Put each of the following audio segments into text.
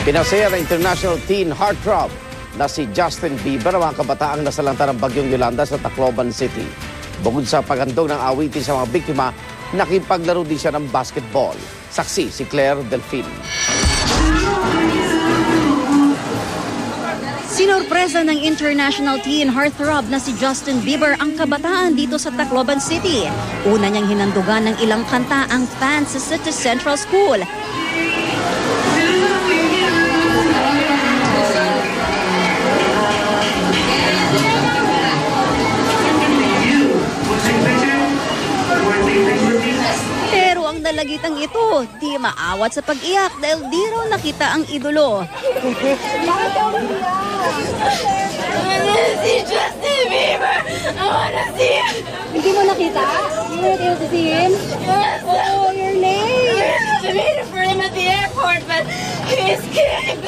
Pinasaya ng international teen heartthrob na si Justin Bieber ang mga kabataang nasalanta ng bagyong Yolanda sa Tacloban City. Bukod sa paghandog ng awitin sa mga biktima, nakipaglaro din siya ng basketball. Saksi si Claire Delfin. Sinorpresa ng international teen heartthrob na si Justin Bieber ang kabataan dito sa Tacloban City. Una niyang hinandugan ng ilang kanta ang fans sa City Central School. Pero ang dalagitang ito, di maawat sa pag-iyak dahil di raw nakita ang idolo. Si Justin Bieber! I wanna see him! Hindi mo nakita? Hindi mo able to see him? Oh, you're late! I waited for him at the airport, but he escaped!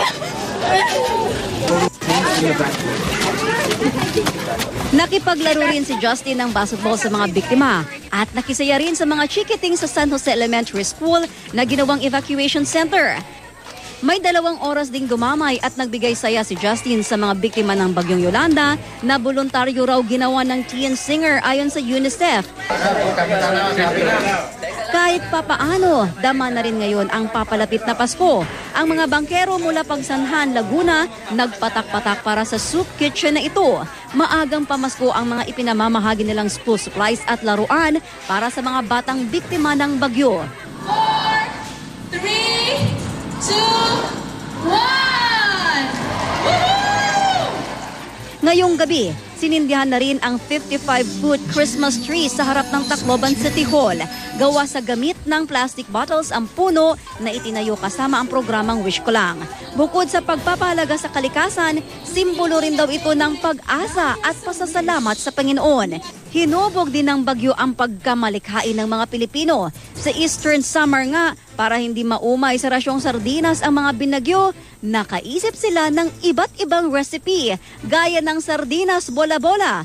Nakipaglaro rin si Justin ng basketball sa mga biktima at nakisaya rin sa mga chikiting sa San Jose Elementary School na ginawang evacuation center. May 2 oras ding dumamay at nagbigay saya si Justin sa mga biktima ng bagyong Yolanda na voluntaryo raw ginawa ng teen singer ayon sa UNICEF. Kahit papaano, dama na rin ngayon ang papalapit na Pasko. Ang mga bangkero mula Pagsanhan, Laguna, nagpatak-patak para sa soup kitchen na ito. Maagang pamasko ang mga ipinamamahagi nilang school supplies at laruan para sa mga batang biktima ng bagyo. 4, 3, 2, 1! Ngayong gabi, sinindihan na rin ang 55-foot Christmas tree sa harap ng Tacloban City Hall. Gawa sa gamit ng plastic bottles ang puno na itinayo kasama ang programang Wish Ko Lang. Bukod sa pagpapahalaga sa kalikasan, simbolo rin daw ito ng pag-asa at pasasalamat sa Panginoon. Hinubog din ng bagyo ang pagkamalikhain ng mga Pilipino. Sa Eastern Summer nga, para hindi maumay sa rasyong sardinas ang mga binagyo, nakaisip sila ng iba't ibang recipe, gaya ng sardinas bola-bola.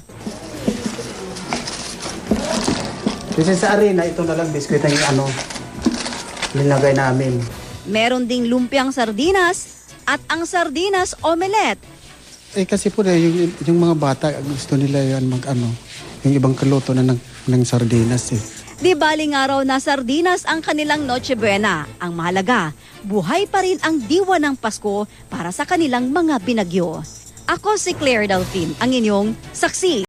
Kasi sa arena, ito na lang biskwit ang nilagay namin. Meron ding lumpiang sardinas at ang sardinas omelette. Kasi po yung mga bata, gusto nila yan yung ibang kaluto na ng sardinas Di baling araw na sardinas ang kanilang Noche Buena. Ang mahalaga, buhay pa rin ang diwa ng Pasko para sa kanilang mga binagyo. Ako si Claire Delfin, ang inyong saksi.